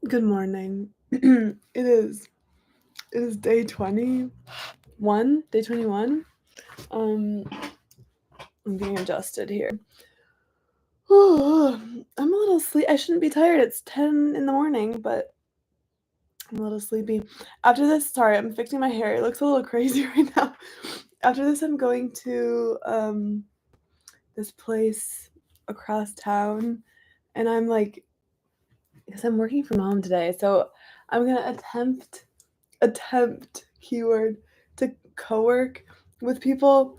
Good morning. It is day 21. Day 21. Um I'm getting adjusted here. I'm a little sleep. I shouldn't be tired. It's 10 in the morning, but I'm a little sleepy. After this, sorry, I'm fixing my hair. It looks a little crazy right now. After this, I'm going to this place across town, and I'm like, because I'm working from home today, so I'm gonna attempt keyword to co-work with people,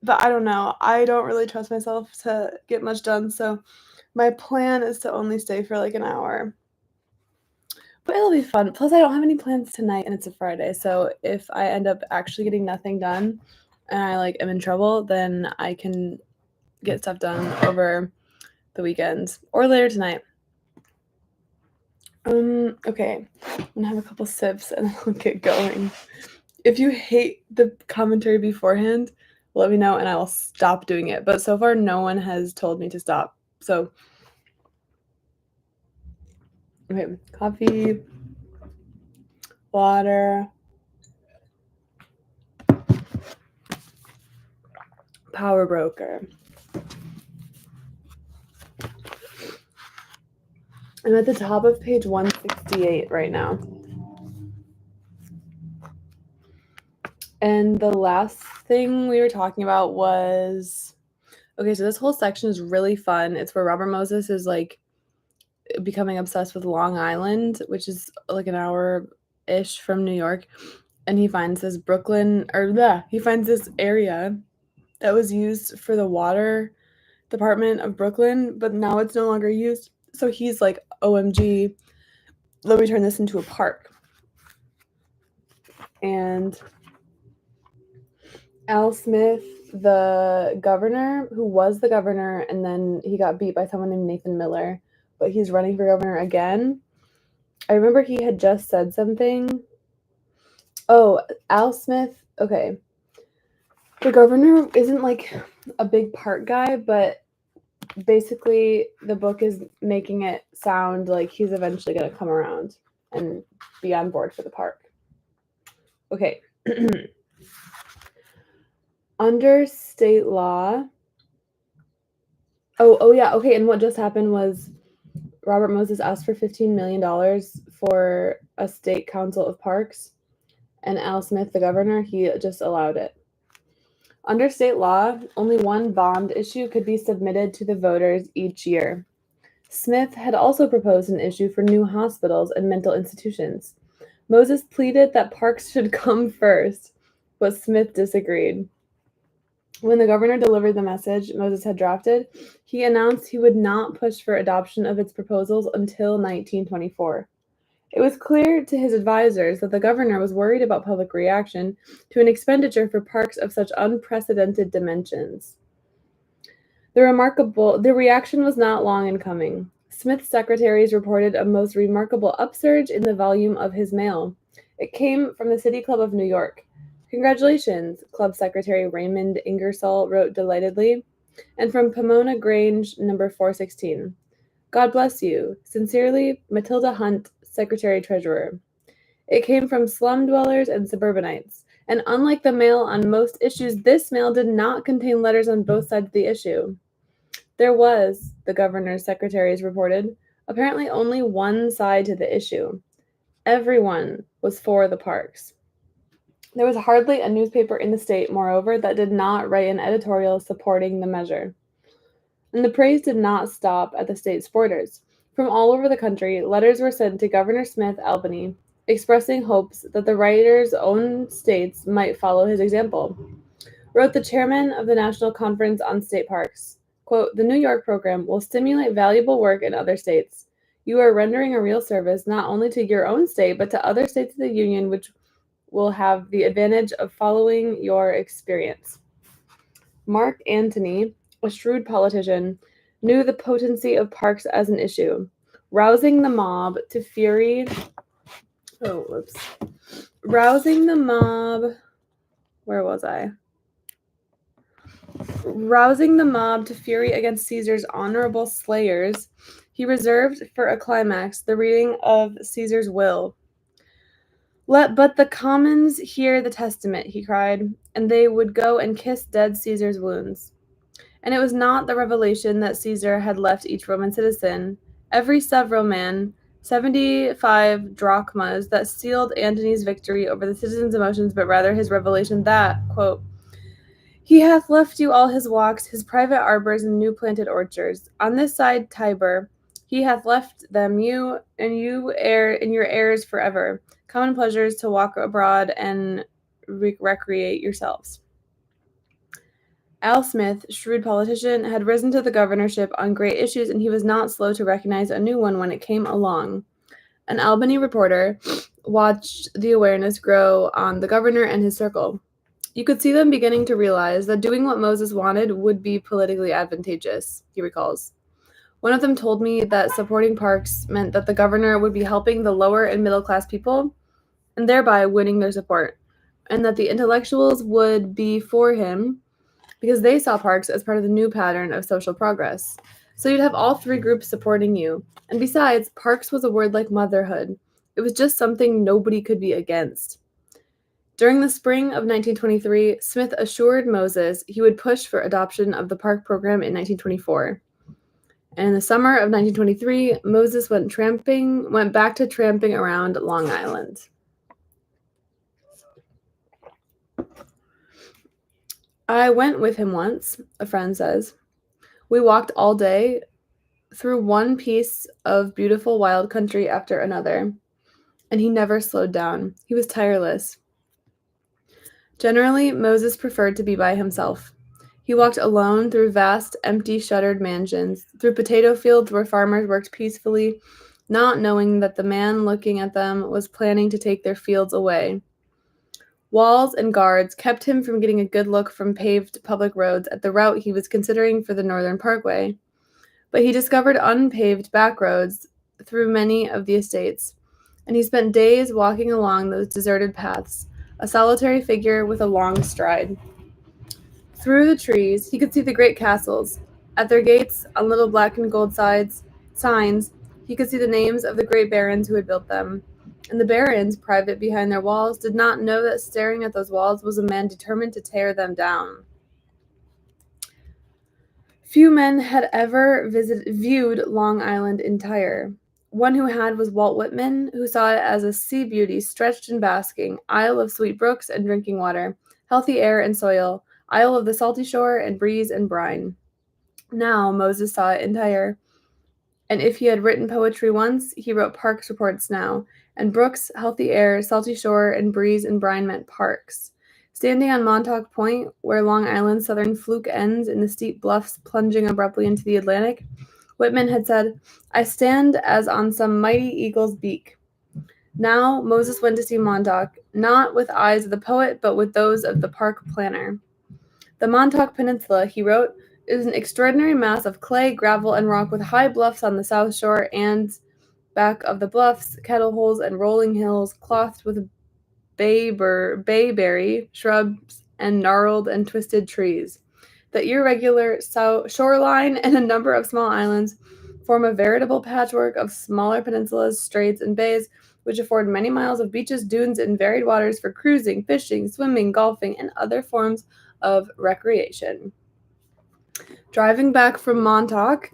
but I don't know. I don't really trust myself to get much done, so my plan is to only stay for like an hour. But it'll be fun. Plus, I don't have any plans tonight, and it's a Friday. So if I end up actually getting nothing done, and I like am in trouble, then I can get stuff done over the weekend or later tonight. Okay. I'm gonna have a couple sips and I'll get going. If you hate the commentary beforehand, let me know and I will stop doing it. But so far, no one has told me to stop. So, okay, coffee, water, power broker. I'm at the top of page 168 right now. And the last thing we were talking about was okay, so this whole section is really fun. It's where Robert Moses is like becoming obsessed with Long Island, which is like an hour ish from New York. And he finds this he finds this area that was used for the water department of Brooklyn, but now it's no longer used. So he's like, OMG, let me turn this into a park. And Al Smith, the governor, who was the governor, and then he got beat by someone named Nathan Miller, but he's running for governor again. I remember he had just said something. Oh, Al Smith, okay. The governor isn't like a big park guy, but basically the book is making it sound like he's eventually going to come around and be on board for the park. Okay. Under state law. Oh yeah, okay, and what just happened was Robert Moses asked for $15 million for a state council of parks, and Al Smith, the governor, he just allowed it. Under state law, only one bond issue could be submitted to the voters each year. Smith had also proposed an issue for new hospitals and mental institutions. Moses pleaded that parks should come first, but Smith disagreed. When the governor delivered the message Moses had drafted, he announced he would not push for adoption of its proposals until 1924. It was clear to his advisors that the governor was worried about public reaction to an expenditure for parks of such unprecedented dimensions. The reaction was not long in coming. Smith's secretaries reported a most remarkable upsurge in the volume of his mail. It came from the City Club of New York. Congratulations, Club Secretary Raymond Ingersoll wrote delightedly, and from Pomona Grange, number 416. God bless you. Sincerely, Matilda Hunt, Secretary Treasurer. It came from slum dwellers and suburbanites, and unlike the mail on most issues, this mail did not contain letters on both sides of the issue. There was, the governor's secretaries reported, apparently only one side to the issue. Everyone was for the parks. There was hardly a newspaper in the state, moreover, that did not write an editorial supporting the measure. And the praise did not stop at the state supporters. From all over the country, letters were sent to Governor Smith Albany, expressing hopes that the writer's own states might follow his example. Wrote the chairman of the National Conference on State Parks, quote, "The New York program will stimulate valuable work in other states. You are rendering a real service not only to your own state, but to other states of the Union, which will have the advantage of following your experience." Mark Antony, a shrewd politician, knew the potency of parks as an issue. Rousing the mob to fury. Oh, whoops. Rousing the mob. Where was I? Rousing the mob to fury against Caesar's honorable slayers, he reserved for a climax the reading of Caesar's will. "Let but the commons hear the testament," he cried, and they would go and kiss dead Caesar's wounds. And it was not the revelation that Caesar had left each Roman citizen, every several man, 75 drachmas, that sealed Antony's victory over the citizens' emotions, but rather his revelation that, quote, "He hath left you all his walks, his private arbors and new planted orchards. On this side Tiber, he hath left them you and your heirs forever. Common pleasures to walk abroad and recreate yourselves." Al Smith, shrewd politician, had risen to the governorship on great issues, and he was not slow to recognize a new one when it came along. An Albany reporter watched the awareness grow on the governor and his circle. You could see them beginning to realize that doing what Moses wanted would be politically advantageous, he recalls. One of them told me that supporting parks meant that the governor would be helping the lower and middle class people, and thereby winning their support, and that the intellectuals would be for him because they saw parks as part of the new pattern of social progress. So you'd have all three groups supporting you. And besides, parks was a word like motherhood. It was just something nobody could be against. During the spring of 1923, Smith assured Moses he would push for adoption of the park program in 1924. And in the summer of 1923, Moses went back to tramping around Long Island. "I went with him once," a friend says. "We walked all day through one piece of beautiful wild country after another, and he never slowed down. He was tireless." Generally, Moses preferred to be by himself. He walked alone through vast, empty, shuttered mansions, through potato fields where farmers worked peacefully, not knowing that the man looking at them was planning to take their fields away. Walls and guards kept him from getting a good look from paved public roads at the route he was considering for the Northern Parkway. But he discovered unpaved back roads through many of the estates, and he spent days walking along those deserted paths, a solitary figure with a long stride. Through the trees, he could see the great castles. At their gates, on little black and gold signs, he could see the names of the great barons who had built them. And the barons, private behind their walls, did not know that staring at those walls was a man determined to tear them down. Few men had ever viewed Long Island entire. One who had was Walt Whitman, who saw it as a sea beauty stretched and basking, isle of sweet brooks and drinking water, healthy air and soil, isle of the salty shore and breeze and brine. Now Moses saw it entire. And if he had written poetry once, he wrote parks reports now, and brooks, healthy air, salty shore, and breeze and brine meant parks. Standing on Montauk Point, where Long Island's southern fluke ends in the steep bluffs plunging abruptly into the Atlantic, Whitman had said, "I stand as on some mighty eagle's beak." Now Moses went to see Montauk, not with eyes of the poet, but with those of the park planner. "The Montauk Peninsula," he wrote, "is an extraordinary mass of clay, gravel, and rock with high bluffs on the south shore and, back of the bluffs, kettle holes and rolling hills clothed with bayberry shrubs and gnarled and twisted trees. The irregular shoreline and a number of small islands form a veritable patchwork of smaller peninsulas, straits, and bays, which afford many miles of beaches, dunes, and varied waters for cruising, fishing, swimming, golfing, and other forms of recreation." Driving back from Montauk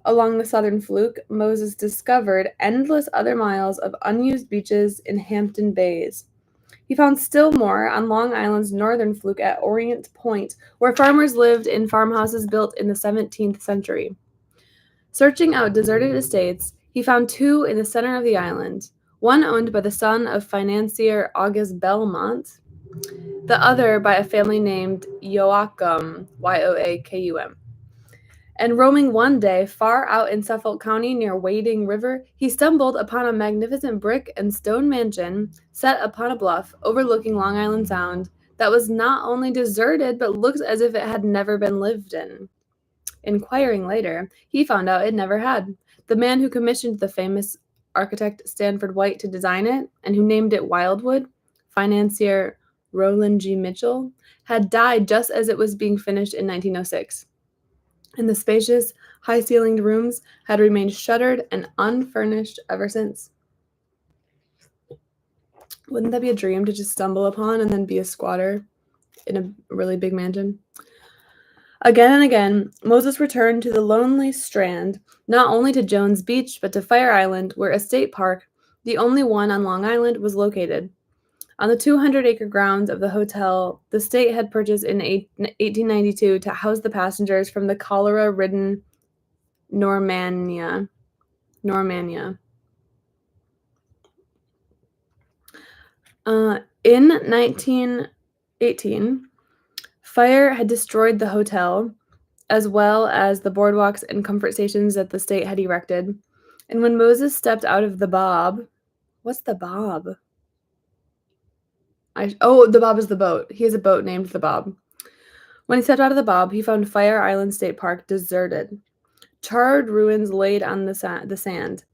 along the southern fluke, Moses discovered endless other miles of unused beaches in Hampton Bays. He found still more on Long Island's northern fluke at Orient Point, where farmers lived in farmhouses built in the 17th century. Searching out deserted estates, he found two in the center of the island, one owned by the son of financier August Belmont, the other by a family named Joachim, Yoakum. And roaming one day far out in Suffolk County near Wading River, he stumbled upon a magnificent brick and stone mansion set upon a bluff overlooking Long Island Sound that was not only deserted but looked as if it had never been lived in. Inquiring later, he found out it never had. The man who commissioned the famous architect Stanford White to design it, and who named it Wildwood, financier Roland G. Mitchell, had died just as it was being finished in 1906. and the spacious, high-ceilinged rooms had remained shuttered and unfurnished ever since. Wouldn't that be a dream to just stumble upon and then be a squatter in a really big mansion? Again and again, Moses returned to the lonely strand, not only to Jones Beach, but to Fire Island, where a state park, the only one on Long Island, was located. On the 200-acre grounds of the hotel the state had purchased in 1892 to house the passengers from the cholera-ridden Normannia. In 1918, fire had destroyed the hotel, as well as the boardwalks and comfort stations that the state had erected. And when Moses stepped out of the Bob, what's the Bob? The Bob is the boat. He has a boat named the Bob. When he stepped out of the Bob, he found Fire Island State Park deserted. Charred ruins laid on the sand.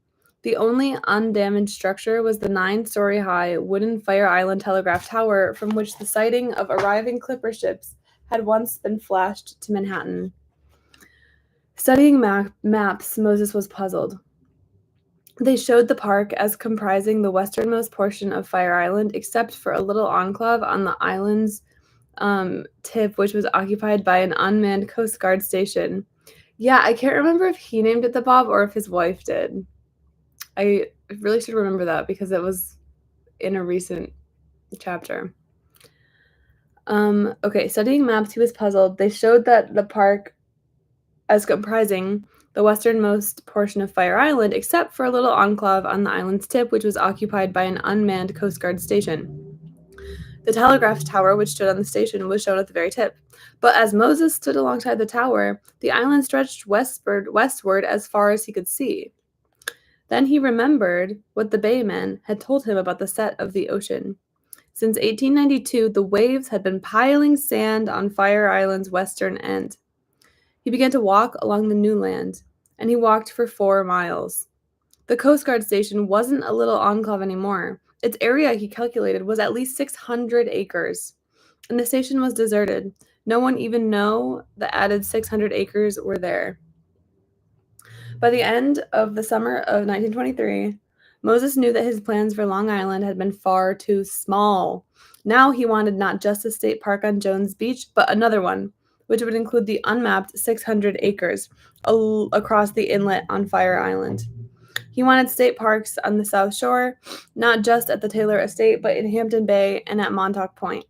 The only undamaged structure was the 9-story-high wooden Fire Island Telegraph Tower from which the sighting of arriving clipper ships had once been flashed to Manhattan. Studying maps, Moses was puzzled. They showed the park as comprising the westernmost portion of Fire Island, except for a little enclave on the island's tip, which was occupied by an unmanned Coast Guard station. Yeah, I can't remember if he named it the Bob or if his wife did. I really should remember that because it was in a recent chapter. Okay, studying maps, he was puzzled. They showed that the park as comprising the westernmost portion of Fire Island, except for a little enclave on the island's tip, which was occupied by an unmanned Coast Guard station. The telegraph tower, which stood on the station, was shown at the very tip. But as Moses stood alongside the tower, the island stretched westward as far as he could see. Then he remembered what the baymen had told him about the set of the ocean. Since 1892, the waves had been piling sand on Fire Island's western end. He began to walk along the new land, and he walked for 4 miles. The Coast Guard station wasn't a little enclave anymore. Its area, he calculated, was at least 600 acres, and the station was deserted. No one even knew the added 600 acres were there. By the end of the summer of 1923, Moses knew that his plans for Long Island had been far too small. Now he wanted not just a state park on Jones Beach, but another one, which would include the unmapped 600 acres across the inlet on Fire Island. He wanted state parks on the South Shore, not just at the Taylor Estate, but in Hampton Bay and at Montauk Point.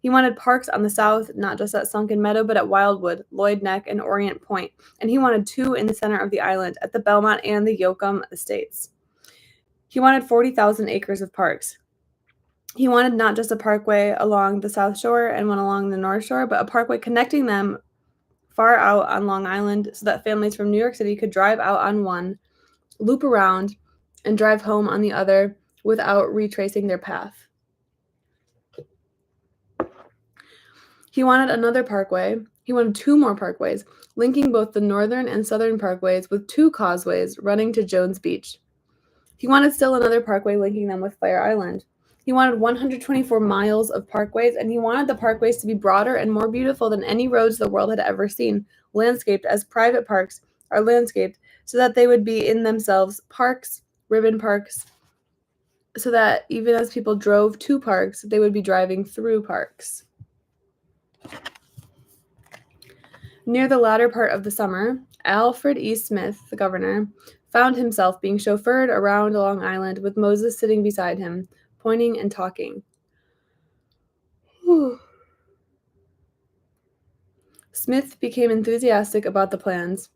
He wanted parks on the south, not just at Sunken Meadow, but at Wildwood, Lloyd Neck, and Orient Point. And he wanted 2 in the center of the island, at the Belmont and the Yoakum Estates. He wanted 40,000 acres of parks. He wanted not just a parkway along the South Shore and one along the North Shore, but a parkway connecting them far out on Long Island so that families from New York City could drive out on one, loop around, and drive home on the other without retracing their path. He wanted another parkway. He wanted 2 more parkways, linking both the northern and southern parkways with 2 causeways running to Jones Beach. He wanted still another parkway linking them with Fire Island. He wanted 124 miles of parkways, and he wanted the parkways to be broader and more beautiful than any roads the world had ever seen, landscaped as private parks are landscaped, so that they would be in themselves parks, ribbon parks, so that even as people drove to parks, they would be driving through parks. Near the latter part of the summer, Alfred E. Smith, the governor, found himself being chauffeured around Long Island with Moses sitting beside him, pointing and talking. Smith became enthusiastic about the plans.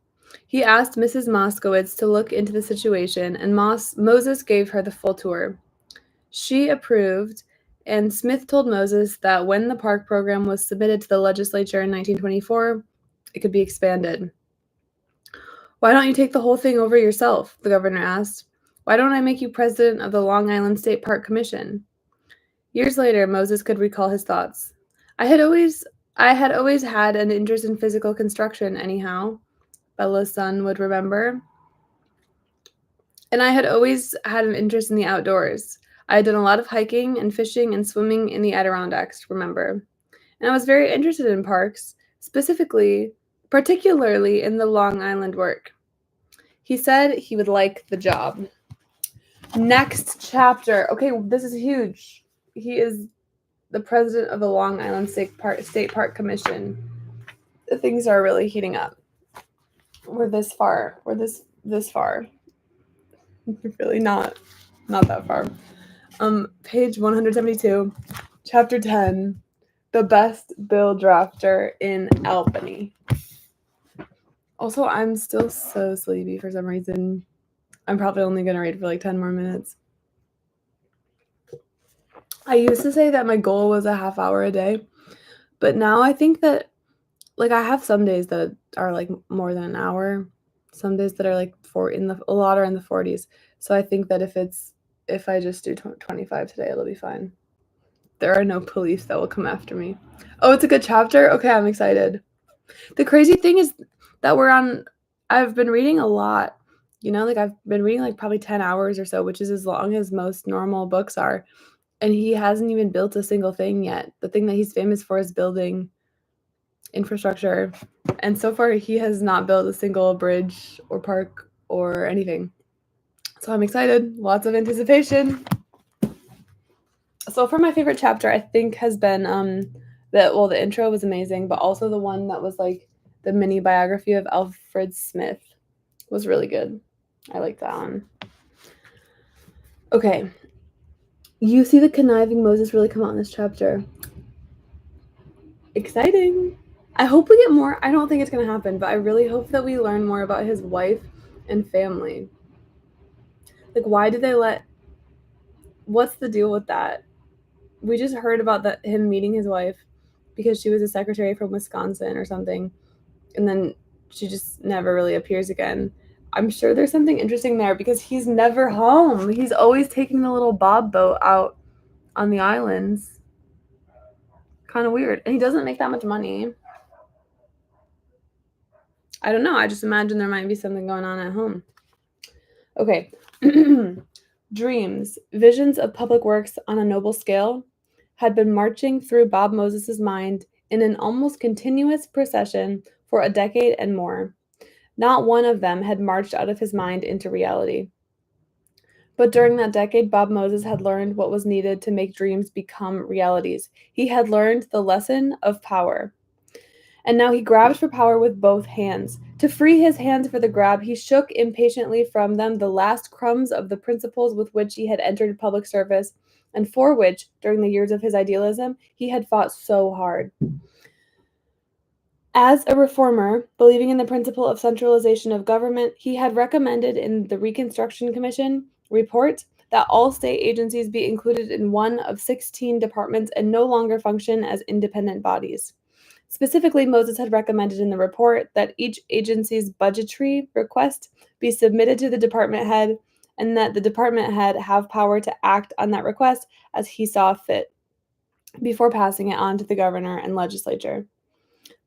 He asked Mrs. Moskowitz to look into the situation, and Moses gave her the full tour. She approved, and Smith told Moses that when the park program was submitted to the legislature in 1924, it could be expanded. "Why don't you take the whole thing over yourself?" the governor asked. "Why don't I make you president of the Long Island State Park Commission?" Years later, Moses could recall his thoughts. I had always had an interest in physical construction anyhow, Bella's son would remember. And I had always had an interest in the outdoors. I had done a lot of hiking and fishing and swimming in the Adirondacks, remember. And I was very interested in parks, particularly in the Long Island work. He said he would like the job. Next chapter. Okay, this is huge. He is the president of the Long Island State Park Commission. Things are really heating up. We're this far. We're this far. Really not that far. Page 172, chapter 10, the best bill drafter in Albany. Also, I'm still so sleepy for some reason. I'm probably only going to read for like 10 more minutes. I used to say that my goal was a half hour a day, but now I think that, like, I have some days that are like more than an hour, some days that are like a lot are in the 40s. So I think that if I just do 25 today, it'll be fine. There are no police that will come after me. Oh, it's a good chapter? Okay, I'm excited. The crazy thing is that I've been reading a lot. Like I've been reading like probably 10 hours or so, which is as long as most normal books are. And he hasn't even built a single thing yet. The thing that he's famous for is building infrastructure. And so far, he has not built a single bridge or park or anything. So I'm excited. Lots of anticipation. So far, my favorite chapter, I think, has been the intro was amazing, but also the one that was like the mini biography of Alfred Smith was really good. I like that one. Okay. You see the conniving Moses really come out in this chapter. Exciting. I hope we get more. I don't think it's going to happen, but I really hope that we learn more about his wife and family. Like, why did what's the deal with that? We just heard about him meeting his wife because she was a secretary from Wisconsin or something, and then she just never really appears again. I'm sure there's something interesting there because he's never home. He's always taking the little bob boat out on the islands. Kind of weird. And he doesn't make that much money. I don't know. I just imagine there might be something going on at home. Okay. Dreams, visions of public works on a noble scale, had been marching through Bob Moses's mind in an almost continuous procession for a decade and more. Not one of them had marched out of his mind into reality. But during that decade, Bob Moses had learned what was needed to make dreams become realities. He had learned the lesson of power. And now he grabbed for power with both hands. To free his hands for the grab, he shook impatiently from them the last crumbs of the principles with which he had entered public service, and for which, during the years of his idealism, he had fought so hard. As a reformer, believing in the principle of centralization of government, he had recommended in the Reconstruction Commission report that all state agencies be included in one of 16 departments and no longer function as independent bodies. Specifically, Moses had recommended in the report that each agency's budgetary request be submitted to the department head and that the department head have power to act on that request as he saw fit before passing it on to the governor and legislature.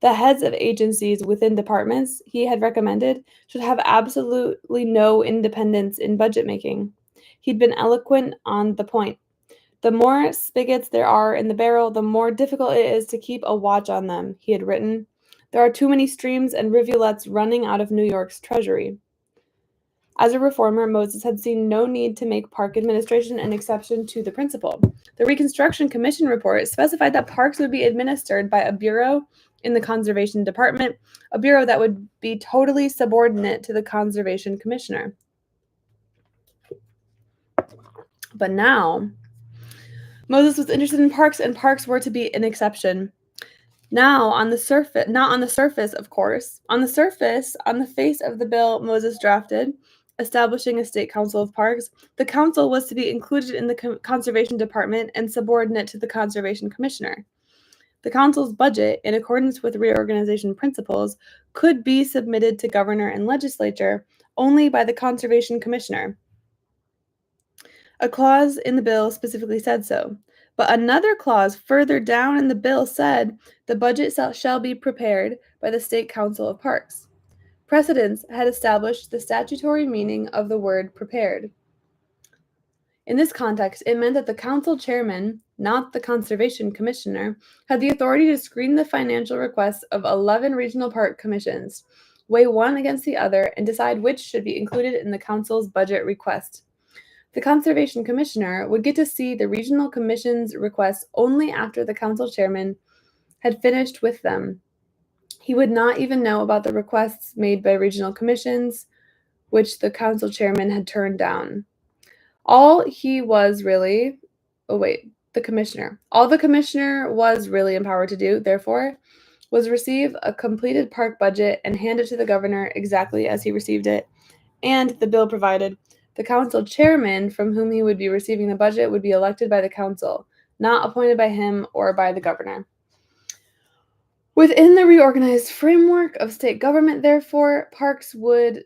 The heads of agencies within departments, he had recommended, should have absolutely no independence in budget making. He'd been eloquent on the point. The more spigots there are in the barrel, the more difficult it is to keep a watch on them, he had written. There are too many streams and rivulets running out of New York's treasury. As a reformer, Moses had seen no need to make park administration an exception to the principle. The Reconstruction Commission report specified that parks would be administered by a bureau in the Conservation Department, a bureau that would be totally subordinate to the Conservation Commissioner. But now, Moses was interested in parks, and parks were to be an exception. Now, on the surface, not on the surface, of course, on the surface, on the face of the bill Moses drafted, establishing a state council of parks, the council was to be included in the conservation department and subordinate to the conservation commissioner. The council's budget, in accordance with reorganization principles, could be submitted to governor and legislature only by the conservation commissioner. A clause in the bill specifically said so. But another clause further down in the bill said the budget shall be prepared by the State Council of Parks. Precedents had established the statutory meaning of the word prepared. In this context, it meant that the council chairman, not the conservation commissioner, had the authority to screen the financial requests of 11 regional park commissions, weigh one against the other, and decide which should be included in the council's budget request. The conservation commissioner would get to see the regional commission's requests only after the council chairman had finished with them. He would not even know about the requests made by regional commissions, which the council chairman had turned down. All the commissioner was really empowered to do, therefore, was receive a completed park budget and hand it to the governor exactly as he received it. And the bill provided the council chairman from whom he would be receiving the budget would be elected by the council, not appointed by him or by the governor. Within the reorganized framework of state government, therefore, parks would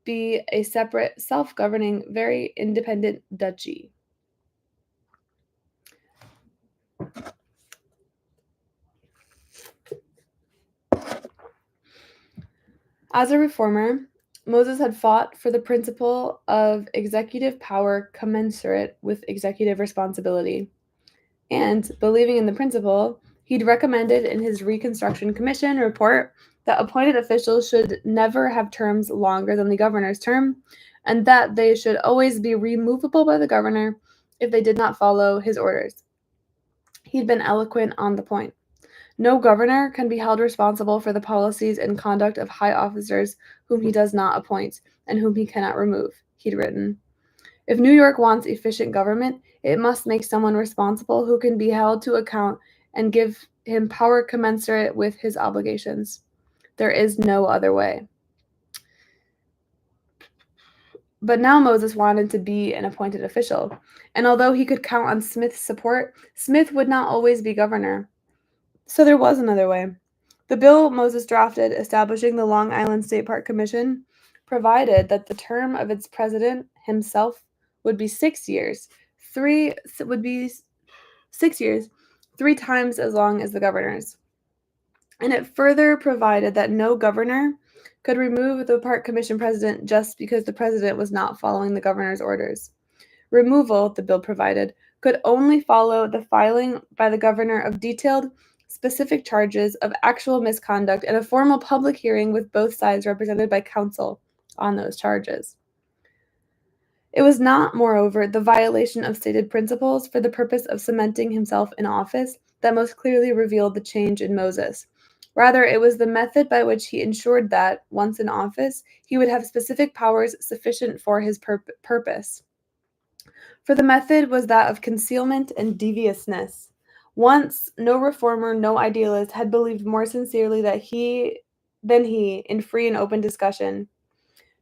be a separate, self-governing, very independent duchy. As a reformer, Moses had fought for the principle of executive power commensurate with executive responsibility. And, believing in the principle, he'd recommended in his Reconstruction Commission report that appointed officials should never have terms longer than the governor's term, and that they should always be removable by the governor if they did not follow his orders. He'd been eloquent on the point. No governor can be held responsible for the policies and conduct of high officers whom he does not appoint and whom he cannot remove, he'd written. If New York wants efficient government, it must make someone responsible who can be held to account and give him power commensurate with his obligations. There is no other way. But now Moses wanted to be an appointed official, and although he could count on Smith's support, Smith would not always be governor. So there was another way. The bill Moses drafted establishing the Long Island State Park Commission provided that the term of its president himself would be 6 years. 3 times as long as the governor's. And it further provided that no governor could remove the park commission president just because the president was not following the governor's orders. Removal, the bill provided, could only follow the filing by the governor of detailed, specific charges of actual misconduct and a formal public hearing with both sides represented by counsel on those charges. It was not, moreover, the violation of stated principles for the purpose of cementing himself in office that most clearly revealed the change in Moses. Rather, it was the method by which he ensured that, once in office, he would have specific powers sufficient for his purpose. For the method was that of concealment and deviousness. Once, no reformer, no idealist had believed more sincerely than he in free and open discussion.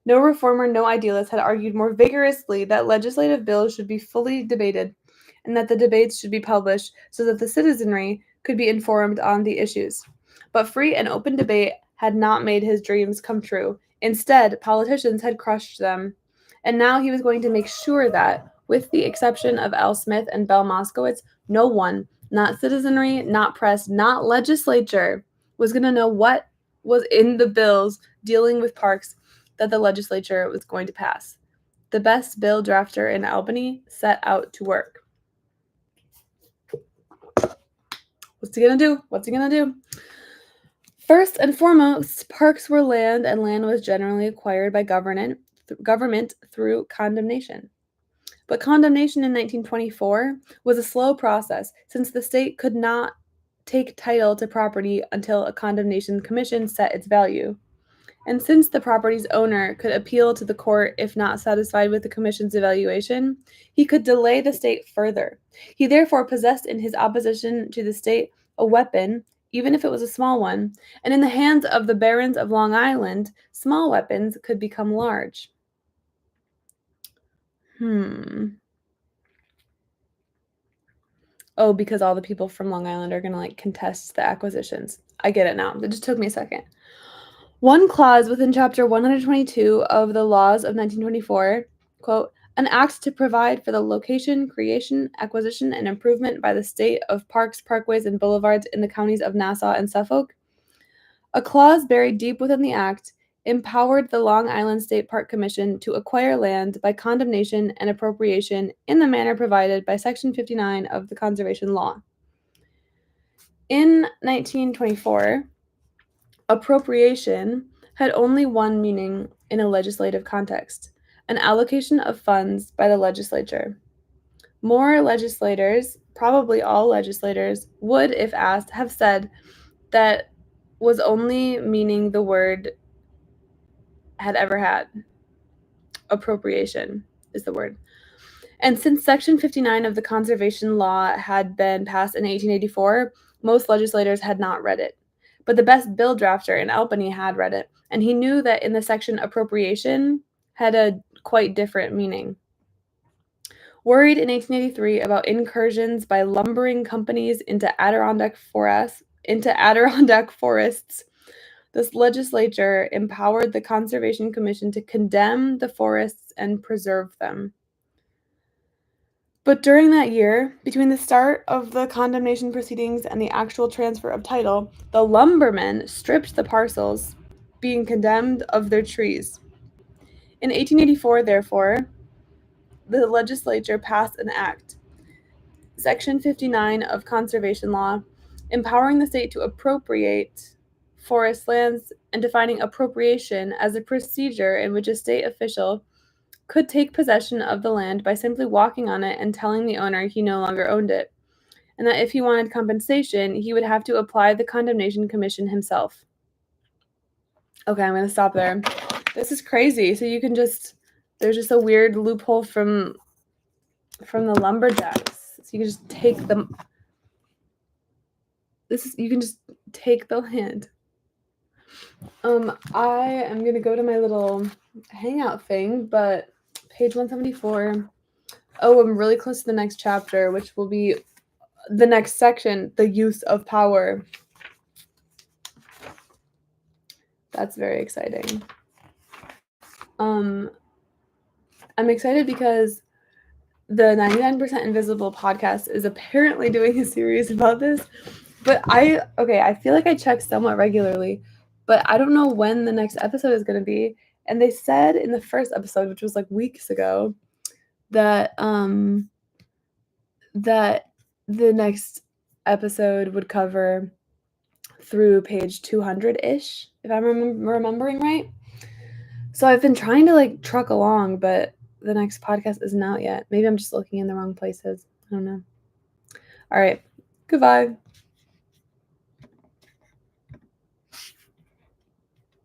No reformer, no idealist had argued more vigorously that legislative bills should be fully debated and that the debates should be published so that the citizenry could be informed on the issues. But free and open debate had not made his dreams come true. Instead, politicians had crushed them. And now he was going to make sure that, with the exception of Al Smith and Belle Moskowitz, no one, not citizenry, not press, not legislature, was going to know what was in the bills dealing with parks that the legislature was going to pass. The best bill drafter in Albany set out to work. What's he going to do? First and foremost, parks were land, and land was generally acquired by government through condemnation. But condemnation in 1924 was a slow process, since the state could not take title to property until a condemnation commission set its value. And since the property's owner could appeal to the court if not satisfied with the commission's evaluation, he could delay the state further. He therefore possessed in his opposition to the state a weapon, even if it was a small one, and in the hands of the barons of Long Island, small weapons could become large. Oh, because all the people from Long Island are going to contest the acquisitions. I get it now. It just took me a second. One clause within Chapter 122 of the Laws of 1924, quote, an act to provide for the location, creation, acquisition, and improvement by the state of parks, parkways, and boulevards in the counties of Nassau and Suffolk. A clause buried deep within the act empowered the Long Island State Park Commission to acquire land by condemnation and appropriation in the manner provided by Section 59 of the Conservation Law. In 1924, appropriation had only one meaning in a legislative context: an allocation of funds by the legislature. More legislators, probably all legislators, would, if asked, have said that was only meaning the word had ever had. Appropriation is the word. And since Section 59 of the Conservation Law had been passed in 1884, most legislators had not read it. But the best bill drafter in Albany had read it, and he knew that in the section appropriation had a quite different meaning. Worried in 1883 about incursions by lumbering companies into Adirondack forests, this legislature empowered the Conservation Commission to condemn the forests and preserve them. But during that year, between the start of the condemnation proceedings and the actual transfer of title, the lumbermen stripped the parcels being condemned of their trees. In 1884, therefore, the legislature passed an act, Section 59 of Conservation Law, empowering the state to appropriate forest lands and defining appropriation as a procedure in which a state official could take possession of the land by simply walking on it and telling the owner he no longer owned it, and that if he wanted compensation, he would have to apply the Condemnation Commission himself. Okay, I'm going to stop there. This is crazy. So you can there's just a weird loophole from the lumberjacks. So you can just take them. You can just take the land. I am going to go to my little hangout thing, but page 174. Oh, I'm really close to the next chapter, which will be the next section, the use of power. That's very exciting. I'm excited because the 99% Invisible podcast is apparently doing a series about this, but I feel like I check somewhat regularly, but I don't know when the next episode is going to be. And they said in the first episode, which was like weeks ago, that that the next episode would cover through page 200-ish, if I'm remembering right. So I've been trying to truck along, but the next podcast isn't out yet. Maybe I'm just looking in the wrong places. I don't know. All right. Goodbye.